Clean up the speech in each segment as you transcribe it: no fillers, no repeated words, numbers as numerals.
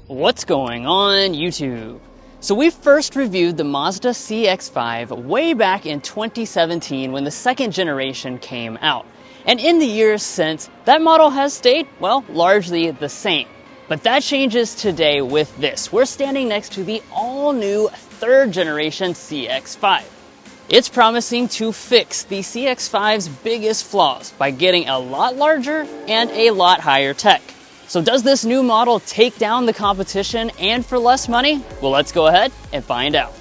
What's going on, YouTube? So we first reviewed the Mazda CX-5 way back in 2017 when the second generation came out. And in the years since, that model has stayed, well, largely the same. But that changes today with this. We're standing next to the all-new third generation CX-5. It's promising to fix the CX-5's biggest flaws by getting a lot larger and a lot higher tech. So does this new model take down the competition and for less money? Well, let's go ahead and find out.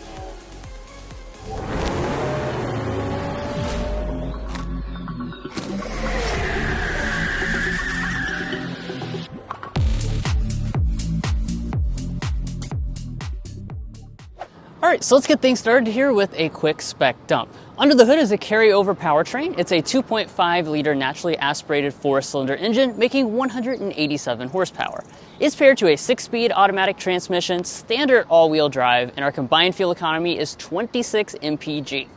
All right, so let's get things started here with a quick spec dump. Under the hood is a carryover powertrain. It's a 2.5-liter naturally aspirated 4-cylinder engine making 187 horsepower. It's paired to a 6-speed automatic transmission, standard all-wheel drive, and our combined fuel economy is 26 mpg.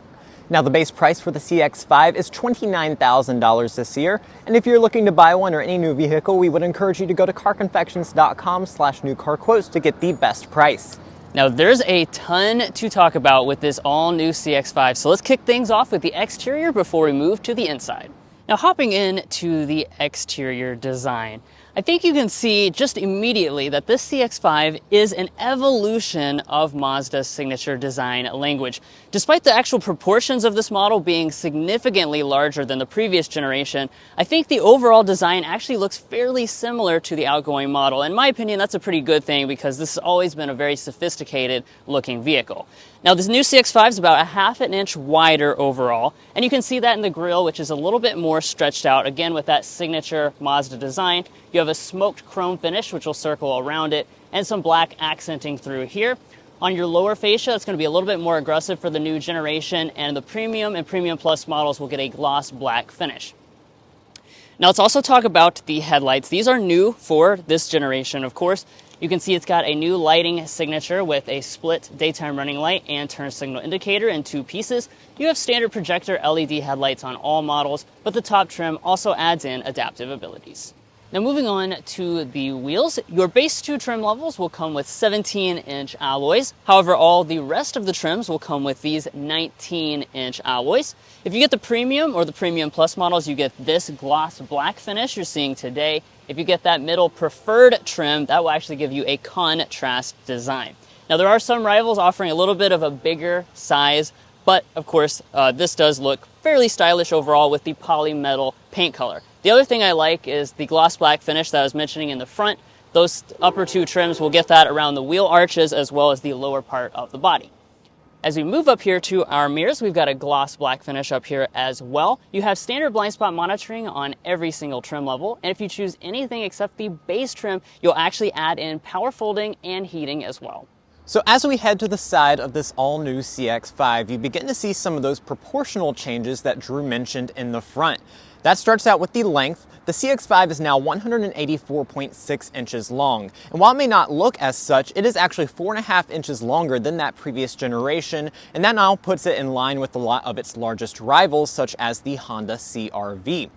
Now the base price for the CX-5 is $29,000 this year, and if you're looking to buy one or any new vehicle, we would encourage you to go to carconfections.com/newcarquotes to get the best price. Now there's a ton to talk about with this all-new CX-5, so let's kick things off with the exterior before we move to the inside. Now hopping into the exterior design, I think you can see just immediately that this CX-5 is an evolution of Mazda's signature design language. Despite the actual proportions of this model being significantly larger than the previous generation, I think the overall design actually looks fairly similar to the outgoing model. In my opinion, that's a pretty good thing because this has always been a very sophisticated looking vehicle. Now this new CX-5 is about a half an inch wider overall, and you can see that in the grille, which is a little bit more stretched out, again with that signature Mazda design. You have a smoked chrome finish, which will circle around it, and some black accenting through here. On your lower fascia, it's going to be a little bit more aggressive for the new generation, and the Premium and Premium Plus models will get a gloss black finish. Now let's also talk about the headlights. These are new for this generation, of course. You can see it's got a new lighting signature with a split daytime running light and turn signal indicator in 2 pieces. You have standard projector LED headlights on all models, but the top trim also adds in adaptive abilities. Now moving on to the wheels, your base 2 trim levels will come with 17-inch alloys. However, all the rest of the trims will come with these 19-inch alloys. If you get the Premium or the Premium Plus models, you get this gloss black finish you're seeing today. If you get that middle preferred trim, that will actually give you a contrast design. Now there are some rivals offering a little bit of a bigger size, but of course this does look fairly stylish overall with the polymetal paint color. The other thing I like is the gloss black finish that I was mentioning in the front. Those upper 2 trims will get that around the wheel arches as well as the lower part of the body. As we move up here to our mirrors, we've got a gloss black finish up here as well. You have standard blind spot monitoring on every single trim level, and if you choose anything except the base trim, you'll actually add in power folding and heating as well. So as we head to the side of this all-new CX-5, you begin to see some of those proportional changes that Drew mentioned in the front. That starts out with the length. The CX-5 is now 184.6 inches long. And while it may not look as such, it is actually 4.5 inches longer than that previous generation, and that now puts it in line with a lot of its largest rivals, such as the Honda CR-V.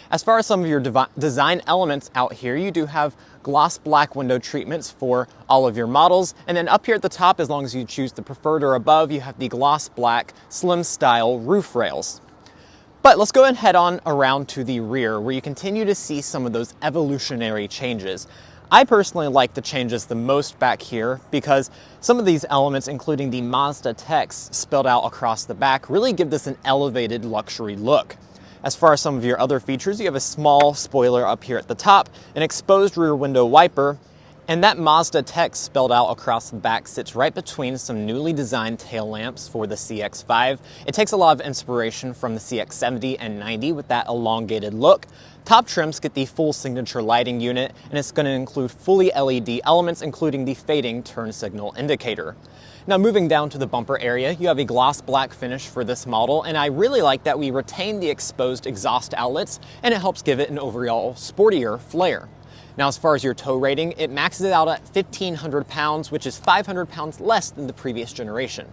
As far as some of your design elements out here, you do have gloss black window treatments for all of your models. And then up here at the top, as long as you choose the preferred or above, you have the gloss black slim style roof rails. But let's go and head on around to the rear, where you continue to see some of those evolutionary changes. I personally like the changes the most back here because some of these elements, including the Mazda text spelled out across the back, really give this an elevated luxury look. As far as some of your other features, you have a small spoiler up here at the top, an exposed rear window wiper, and that Mazda text spelled out across the back sits right between some newly designed tail lamps for the CX-5. It takes a lot of inspiration from the CX-70 and 90 with that elongated look. Top trims get the full signature lighting unit, and it's going to include fully LED elements, including the fading turn signal indicator. Now moving down to the bumper area, you have a gloss black finish for this model, and I really like that we retain the exposed exhaust outlets, and it helps give it an overall sportier flair. Now, as far as your tow rating, it maxes it out at 1,500 pounds, which is 500 pounds less than the previous generation.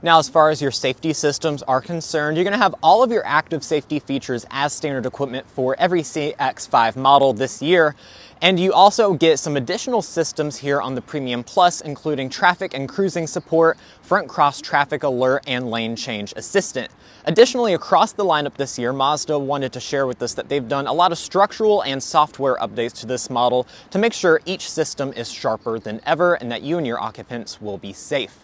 Now, as far as your safety systems are concerned, you're going to have all of your active safety features as standard equipment for every CX-5 model this year. And you also get some additional systems here on the Premium Plus, including traffic and cruising support, front cross traffic alert, and lane change assistant. Additionally, across the lineup this year, Mazda wanted to share with us that they've done a lot of structural and software updates to this model to make sure each system is sharper than ever and that you and your occupants will be safe.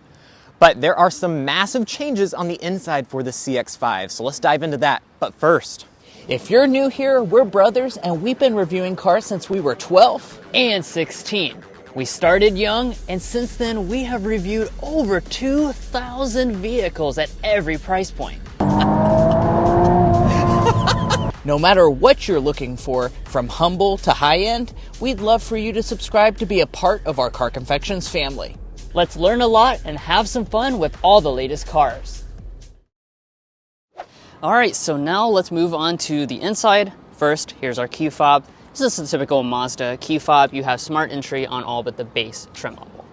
But there are some massive changes on the inside for the CX-5, so let's dive into that. But first, if you're new here, we're brothers and we've been reviewing cars since we were 12 and 16. We started young, and since then we have reviewed over 2,000 vehicles at every price point. No matter what you're looking for, from humble to high-end, we'd love for you to subscribe to be a part of our Car Confections family. Let's learn a lot and have some fun with all the latest cars. All right, so now let's move on to the inside. First, here's our key fob. This is a typical Mazda key fob. You have smart entry on all but the base trim level.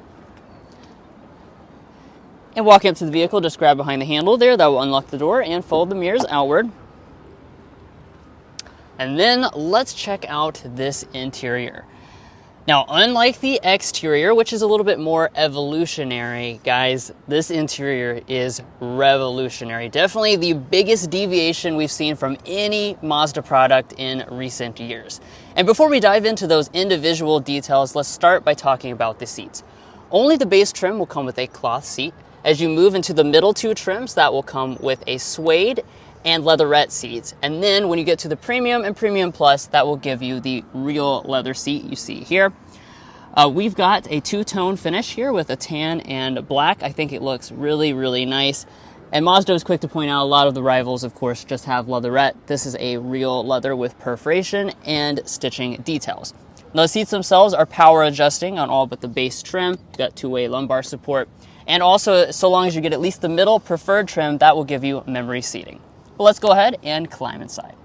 And walking up to the vehicle, just grab behind the handle there. That will unlock the door and fold the mirrors outward. And then let's check out this interior. Now, unlike the exterior, which is a little bit more evolutionary, guys, this interior is revolutionary. Definitely the biggest deviation we've seen from any Mazda product in recent years. And before we dive into those individual details, let's start by talking about the seats. Only the base trim will come with a cloth seat. As you move into the middle two trims, that will come with a suede and leatherette seats. And then when you get to the Premium and Premium Plus, that will give you the real leather seat you see here. We've got a two-tone finish here with a tan and black. I think it looks really, really nice. And Mazda was quick to point out a lot of the rivals, of course, just have leatherette. This is a real leather with perforation and stitching details. Now, the seats themselves are power adjusting on all but the base trim. You've got two-way lumbar support. And also, so long as you get at least the middle preferred trim, that will give you memory seating. But let's go ahead and climb inside.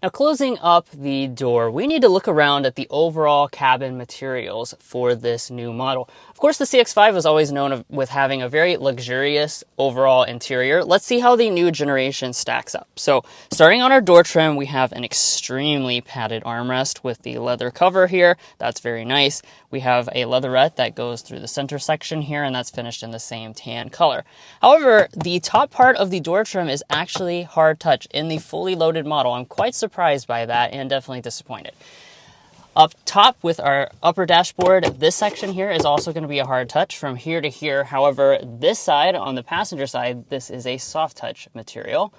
Now, closing up the door, we need to look around at the overall cabin materials for this new model. Of course, the CX-5 is always known with having a very luxurious overall interior. Let's see how the new generation stacks up. So, starting on our door trim, we have an extremely padded armrest with the leather cover here. That's very nice. We have a leatherette that goes through the center section here, and that's finished in the same tan color. However, the top part of the door trim is actually hard touch in the fully loaded model. I'm quite surprised by that and definitely disappointed. Up top with our upper dashboard, this section here is also going to be a hard touch from here to here. However, this side, on the passenger side, this is a soft touch material.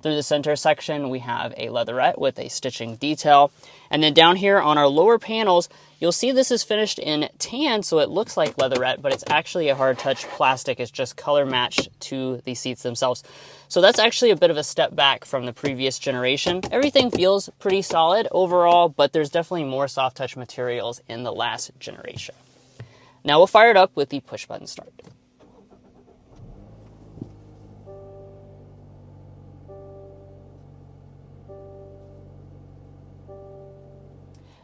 Through the center section, we have a leatherette with a stitching detail. And then down here on our lower panels, you'll see this is finished in tan, so it looks like leatherette, but it's actually a hard touch plastic. It's just color matched to the seats themselves. So that's actually a bit of a step back from the previous generation. Everything feels pretty solid overall, but there's definitely more soft touch materials in the last generation. Now we'll fire it up with the push button start.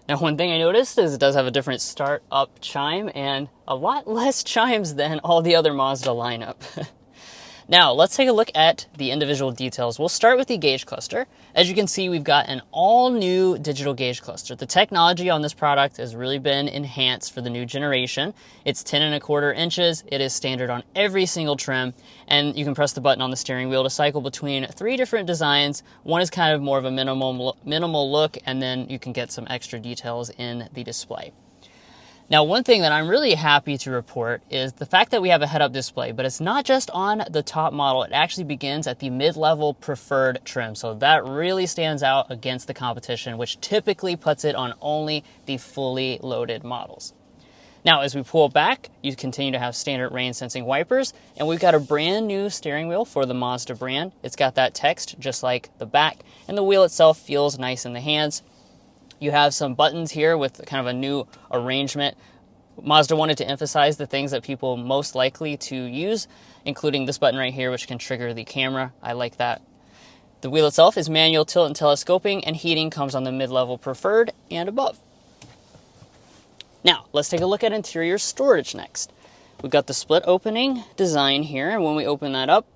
Now, one thing I noticed is it does have a different start-up chime and a lot less chimes than all the other Mazda lineup. Now, let's take a look at the individual details. We'll start with the gauge cluster. As you can see, we've got an all-new digital gauge cluster. The technology on this product has really been enhanced for the new generation. It's 10¼ inches. It is standard on every single trim, and you can press the button on the steering wheel to cycle between 3 different designs. One is kind of more of a minimal look, and then you can get some extra details in the display. Now, one thing that I'm really happy to report is the fact that we have a head-up display, but it's not just on the top model. It actually begins at the mid-level preferred trim. So that really stands out against the competition, which typically puts it on only the fully loaded models. Now, as we pull back, you continue to have standard rain sensing wipers, and we've got a brand new steering wheel for the Mazda brand. It's got that text just like the back, and the wheel itself feels nice in the hands. You have some buttons here with kind of a new arrangement. Mazda wanted to emphasize the things that people most likely to use, including this button right here, which can trigger the camera. I like that. The wheel itself is manual tilt and telescoping, and heating comes on the mid-level preferred and above. Now, let's take a look at interior storage next. We've got the split opening design here, and when we open that up,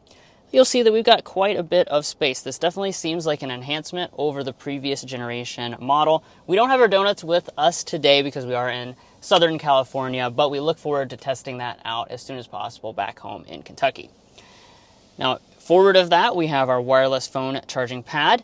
you'll see that we've got quite a bit of space. This definitely seems like an enhancement over the previous generation model. We don't have our donuts with us today because we are in Southern California, but we look forward to testing that out as soon as possible back home in Kentucky. Now, forward of that, we have our wireless phone charging pad.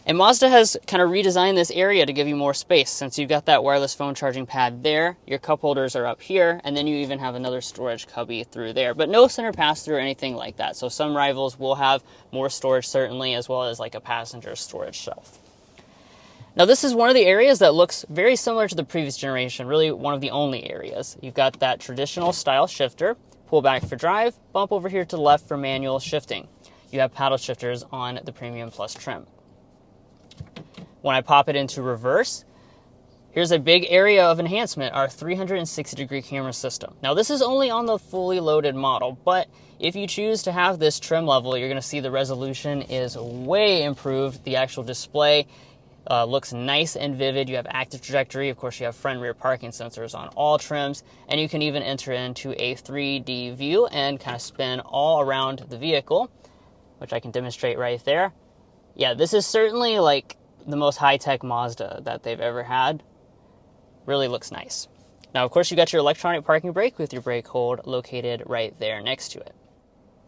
And Mazda has kind of redesigned this area to give you more space. Since you've got that wireless phone charging pad there, your cup holders are up here, and then you even have another storage cubby through there. But no center pass-through or anything like that. So some rivals will have more storage certainly, as well as like a passenger storage shelf. Now this is one of the areas that looks very similar to the previous generation, really one of the only areas. You've got that traditional style shifter, pull back for drive, bump over here to the left for manual shifting. You have paddle shifters on the Premium Plus trim. When I pop it into reverse, here's a big area of enhancement, our 360-degree camera system. Now this is only on the fully loaded model, but if you choose to have this trim level, you're going to see the resolution is way improved. The actual display looks nice and vivid. You have active trajectory. Of course, you have front and rear parking sensors on all trims, and you can even enter into a 3D view and kind of spin all around the vehicle, which I can demonstrate right there. Yeah, this is certainly like the most high-tech Mazda that they've ever had. Really looks nice. Now, of course, you got your electronic parking brake with your brake hold located right there next to it.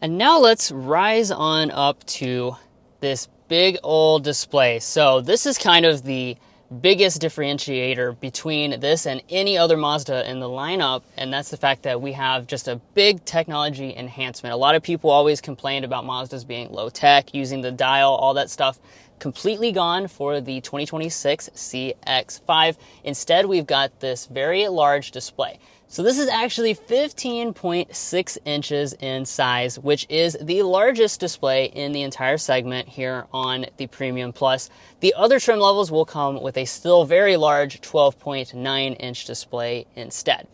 And now let's rise on up to this big old display. So this is kind of the biggest differentiator between this and any other Mazda in the lineup, and that's the fact that we have just a big technology enhancement. A lot of people always complained about Mazdas being low tech, using the dial, all that stuff. Completely gone for the 2026 CX-5. Instead, we've got this very large display. So this is actually 15.6 inches in size, which is the largest display in the entire segment here on the Premium Plus. The other trim levels will come with a still very large 12.9 inch display instead.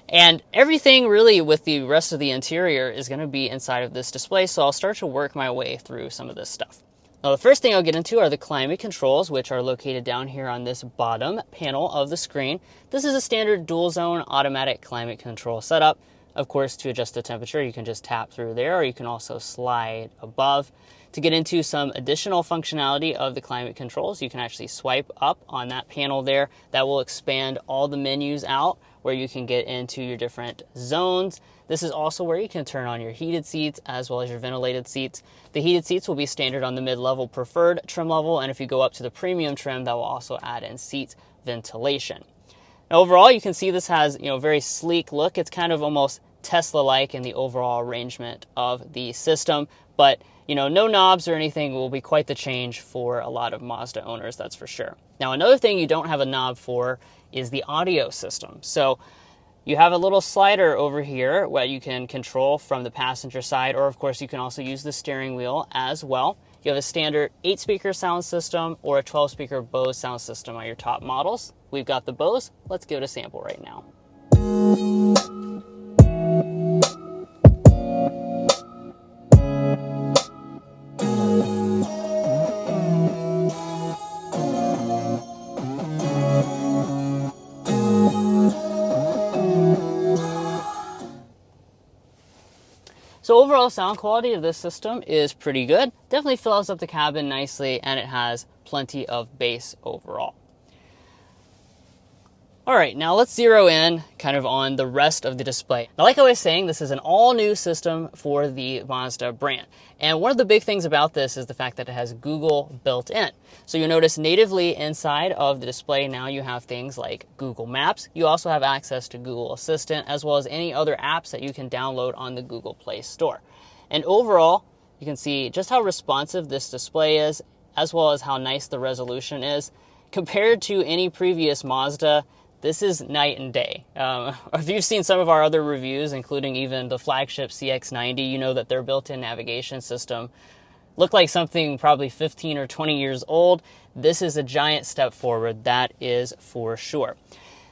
And everything really with the rest of the interior is going to be inside of this display, so I'll start to work my way through some of this stuff. Now, the first thing I'll get into are the climate controls, which are located down here on this bottom panel of the screen. This is a standard dual zone automatic climate control setup. Of course, to adjust the temperature, you can just tap through there, or you can also slide above. To get into some additional functionality of the climate controls, you can actually swipe up on that panel there. That will expand all the menus out, where you can get into your different zones. This is also where you can turn on your heated seats as well as your ventilated seats. The heated seats will be standard on the mid-level preferred trim level, and if you go up to the premium trim, that will also add in seat ventilation. Now, overall, you can see this has very sleek look. It's kind of almost Tesla-like in the overall arrangement of the system, but no knobs or anything will be quite the change for a lot of Mazda owners, that's for sure. Now, another thing you don't have a knob for is the audio system. So you have a little slider over here where you can control from the passenger side, or of course you can also use the steering wheel as well. You have a standard 8-speaker sound system or a 12-speaker Bose sound system on your top models. We've got the Bose. Let's give it a sample right now. So overall sound quality of this system is pretty good. Definitely fills up the cabin nicely, and it has plenty of bass overall. All right, now let's zero in kind of on the rest of the display. Now, like I was saying, this is an all-new system for the Mazda brand. And one of the big things about this is the fact that it has Google built in. So you'll notice natively inside of the display now you have things like Google Maps. You also have access to Google Assistant, as well as any other apps that you can download on the Google Play Store. And overall, you can see just how responsive this display is, as well as how nice the resolution is. Compared to any previous Mazda, this is night and day. If you've seen some of our other reviews, including even the flagship CX-90, you know that their built-in navigation system looked like something probably 15 or 20 years old. This is a giant step forward, that is for sure.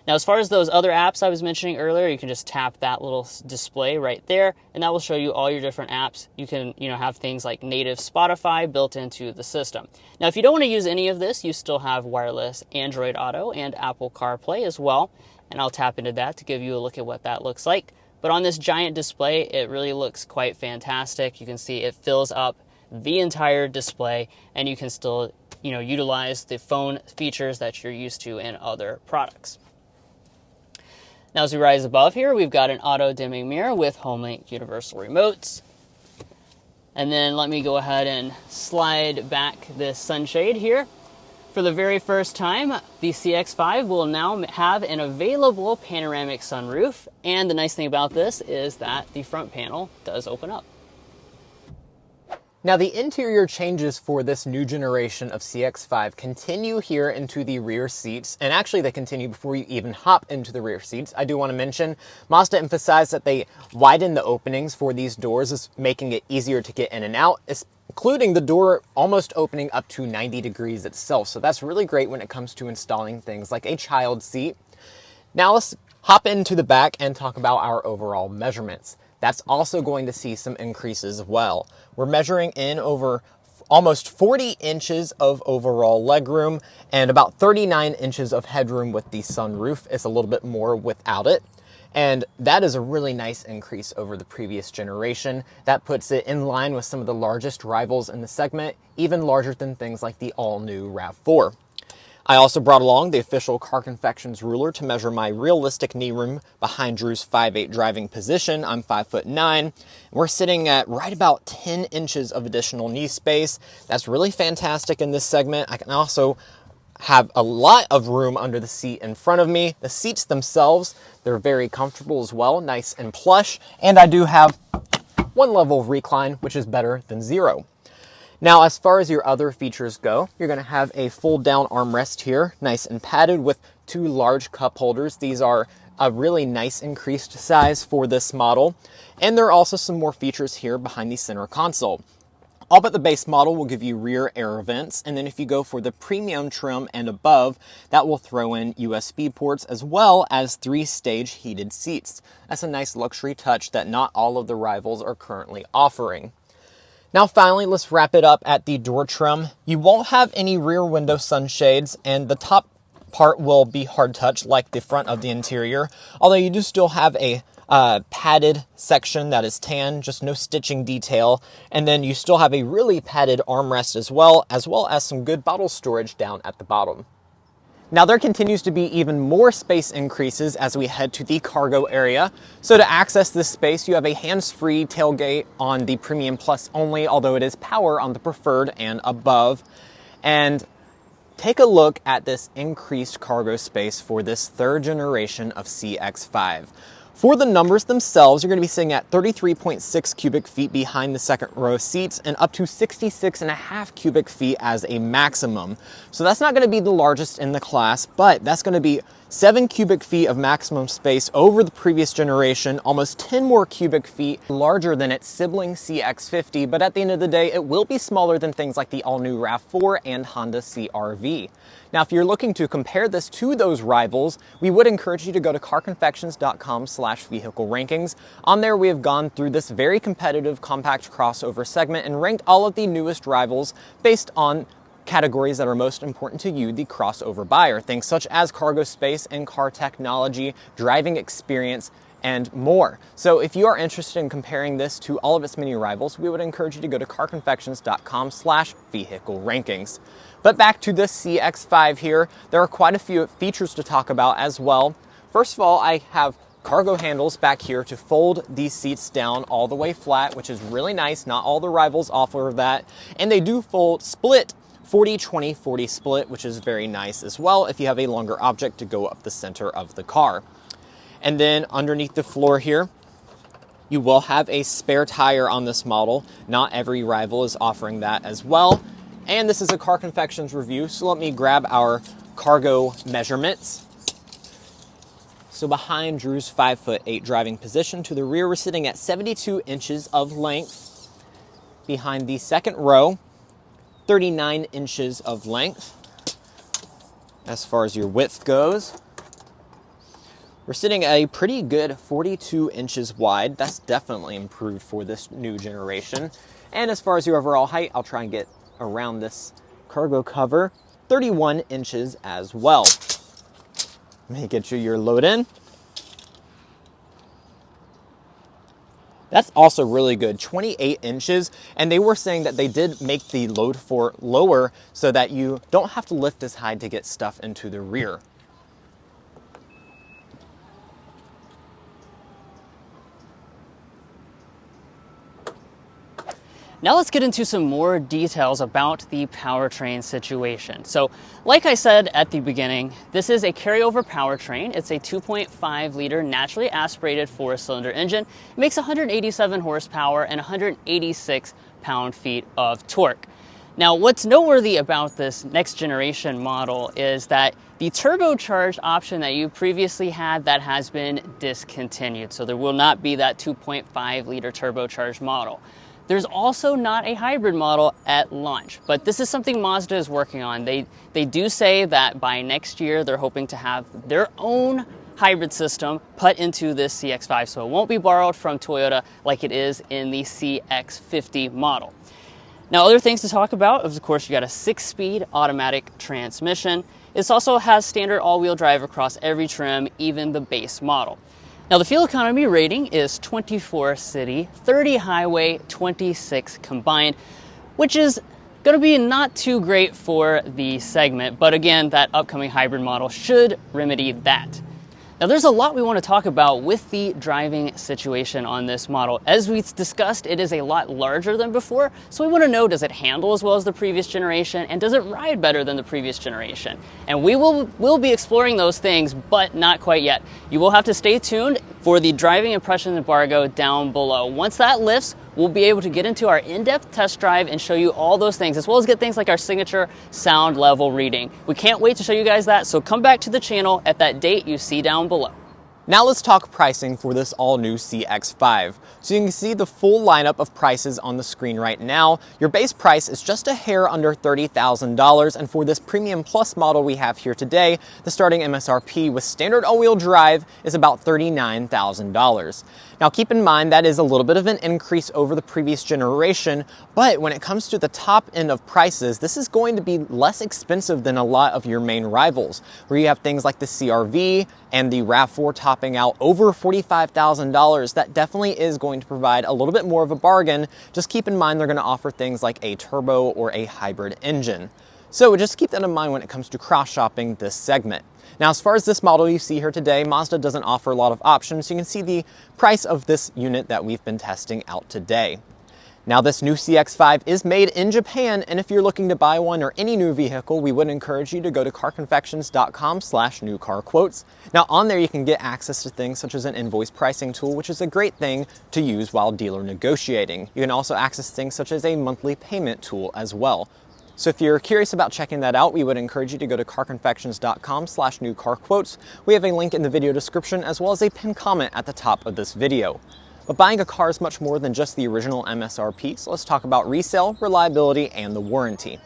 Now, as far as those other apps I was mentioning earlier, you can just tap that little display right there, and that will show you all your different apps. You can, have things like native Spotify built into the system. Now, if you don't want to use any of this, you still have wireless Android Auto and Apple CarPlay as well, and I'll tap into that to give you a look at what that looks like. But on this giant display, it really looks quite fantastic. You can see it fills up the entire display, and you can still, utilize the phone features that you're used to in other products. Now, as we rise above here, we've got an auto-dimming mirror with HomeLink universal remotes. And then let me go ahead and slide back this sunshade here. For the very first time, the CX-5 will now have an available panoramic sunroof. And the nice thing about this is that the front panel does open up. Now, the interior changes for this new generation of CX-5 continue here into the rear seats, and actually they continue before you even hop into the rear seats. I do want to mention, Mazda emphasized that they widen the openings for these doors, making it easier to get in and out, including the door almost opening up to 90 degrees itself. So that's really great when it comes to installing things like a child seat. Now let's hop into the back and talk about our overall measurements. That's also going to see some increases as well. We're measuring in over almost 40 inches of overall legroom and about 39 inches of headroom with the sunroof. It's a little bit more without it. And that is a really nice increase over the previous generation. That puts it in line with some of the largest rivals in the segment, even larger than things like the all-new RAV4. I also brought along the official Car Confections ruler to measure my realistic knee room behind Drew's 5'8" driving position. I'm 5'9". We're sitting at right about 10 inches of additional knee space. That's really fantastic in this segment. I can also have a lot of room under the seat in front of me. The seats themselves, they're very comfortable as well, nice and plush. And I do have one level of recline, which is better than 0. Now, as far as your other features go, you're going to have a fold-down armrest here, nice and padded with 2 large cup holders. These are a really nice increased size for this model. And there are also some more features here behind the center console. All but the base model will give you rear air vents, and then if you go for the premium trim and above, that will throw in USB ports as well as 3-stage heated seats. That's a nice luxury touch that not all of the rivals are currently offering. Now finally, let's wrap it up at the door trim. You won't have any rear window sunshades, and the top part will be hard touch like the front of the interior, although you do still have a padded section that is tan, just no stitching detail, and then you still have a really padded armrest as well as some good bottle storage down at the bottom. Now there continues to be even more space increases as we head to the cargo area. So to access this space, you have a hands-free tailgate on the Premium Plus only, although it is power on the Preferred and above. And take a look at this increased cargo space for this 3rd generation of CX-5. For the numbers themselves, you're going to be sitting at 33.6 cubic feet behind the second row seats and up to 66.5 cubic feet as a maximum. So that's not going to be the largest in the class, but that's going to be 7 cubic feet of maximum space over the previous generation, almost 10 more cubic feet larger than its sibling CX-50, but at the end of the day, it will be smaller than things like the all-new RAV4 and Honda CR-V. Now, if you're looking to compare this to those rivals, we would encourage you to go to carconfections.com/vehicle rankings. On there, we have gone through this very competitive compact crossover segment and ranked all of the newest rivals based on categories that are most important to you, the crossover buyer. Things such as cargo space and car technology, driving experience, and more. So if you are interested in comparing this to all of its many rivals, we would encourage you to go to carconfections.com/vehicle rankings. But back to this CX-5 here, there are quite a few features to talk about as well. First of all, I have cargo handles back here to fold these seats down all the way flat, which is really nice. Not all the rivals offer that. And they do split 40-20-40 split, which is very nice as well if you have a longer object to go up the center of the car. And then underneath the floor here, you will have a spare tire on this model. Not every rival is offering that as well. And this is a Car Confections review, so let me grab our cargo measurements. So behind Drew's 5'8" driving position, to the rear we're sitting at 72 inches of length. Behind the second row, 39 inches of length. As far as your width goes, we're sitting at a pretty good 42 inches wide. That's definitely improved for this new generation. And as far as your overall height, I'll try and get around this cargo cover, 31 inches as well. Let me get you your load in. That's also really good, 28 inches. And they were saying that they did make the load for lower so that you don't have to lift as high to get stuff into the rear. Now let's get into some more details about the powertrain situation. So, like I said at the beginning, this is a carryover powertrain. It's a 2.5 liter naturally aspirated 4-cylinder engine. It makes 187 horsepower and 186 pound-feet of torque. Now, what's noteworthy about this next generation model is that the turbocharged option that you previously had, that has been discontinued. So there will not be that 2.5 liter turbocharged model. There's also not a hybrid model at launch, but this is something Mazda is working on. They do say that by next year, they're hoping to have their own hybrid system put into this CX-5, so it won't be borrowed from Toyota like it is in the CX-50 model. Now, other things to talk about is, of course, you got a 6-speed automatic transmission. This also has standard all-wheel drive across every trim, even the base model. Now, the fuel economy rating is 24 city, 30 highway, 26 combined, which is going to be not too great for the segment, but again, that upcoming hybrid model should remedy that. Now, there's a lot we want to talk about with the driving situation on this model. As we discussed, it is a lot larger than before, so we want to know, does it handle as well as the previous generation, and does it ride better than the previous generation? And we'll be exploring those things, but not quite yet. You will have to stay tuned for the driving impression embargo down below. Once that lifts, we'll be able to get into our in-depth test drive and show you all those things, as well as get things like our signature sound level reading. We can't wait to show you guys that, so come back to the channel at that date you see down below. Now let's talk pricing for this all-new CX-5. So you can see the full lineup of prices on the screen right now. Your base price is just a hair under $30,000, and for this Premium Plus model we have here today, the starting MSRP with standard all-wheel drive is about $39,000. Now keep in mind that is a little bit of an increase over the previous generation, but when it comes to the top end of prices, this is going to be less expensive than a lot of your main rivals, where you have things like the CR-V and the RAV4 topping out over $45,000. That definitely is going to provide a little bit more of a bargain. Just keep in mind they're going to offer things like a turbo or a hybrid engine. So just keep that in mind when it comes to cross-shopping this segment. Now, as far as this model you see here today, Mazda doesn't offer a lot of options, so you can see the price of this unit that we've been testing out today. Now, this new CX-5 is made in Japan, and if you're looking to buy one or any new vehicle, we would encourage you to go to carconfections.com/newcarquotes. Now, on there you can get access to things such as an invoice pricing tool, which is a great thing to use while dealer negotiating. You can also access things such as a monthly payment tool as well. So if you're curious about checking that out, we would encourage you to go to carconfections.com/newcarquotes. We have a link in the video description, as well as a pinned comment at the top of this video. But buying a car is much more than just the original MSRP, so let's talk about resale, reliability, and the warranty.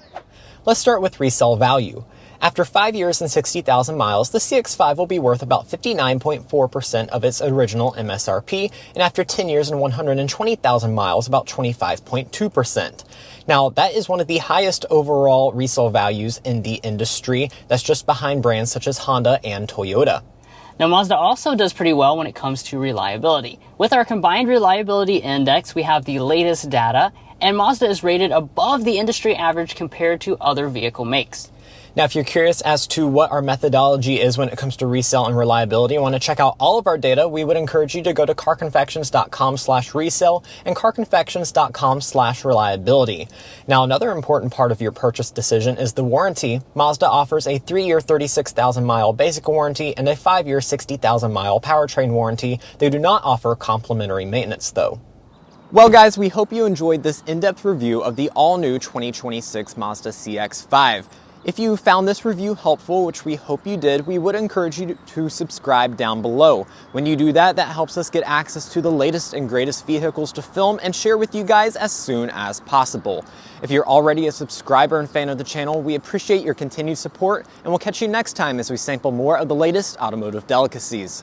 Let's start with resale value. After 5 years and 60,000 miles, the CX-5 will be worth about 59.4% of its original MSRP, and after 10 years and 120,000 miles, about 25.2%. Now, that is one of the highest overall resale values in the industry. That's just behind brands such as Honda and Toyota. Now, Mazda also does pretty well when it comes to reliability. With our combined reliability index, we have the latest data, and Mazda is rated above the industry average compared to other vehicle makes. Now, if you're curious as to what our methodology is when it comes to resale and reliability and want to check out all of our data, we would encourage you to go to carconfections.com/resale and carconfections.com/reliability. Now, another important part of your purchase decision is the warranty. Mazda offers a 3-year 36,000 mile basic warranty and a 5-year 60,000 mile powertrain warranty. They do not offer complimentary maintenance though. Well guys, we hope you enjoyed this in-depth review of the all-new 2026 Mazda CX-5. If you found this review helpful, which we hope you did, we would encourage you to subscribe down below. When you do that, that helps us get access to the latest and greatest vehicles to film and share with you guys as soon as possible. If you're already a subscriber and fan of the channel, we appreciate your continued support, and we'll catch you next time as we sample more of the latest automotive delicacies.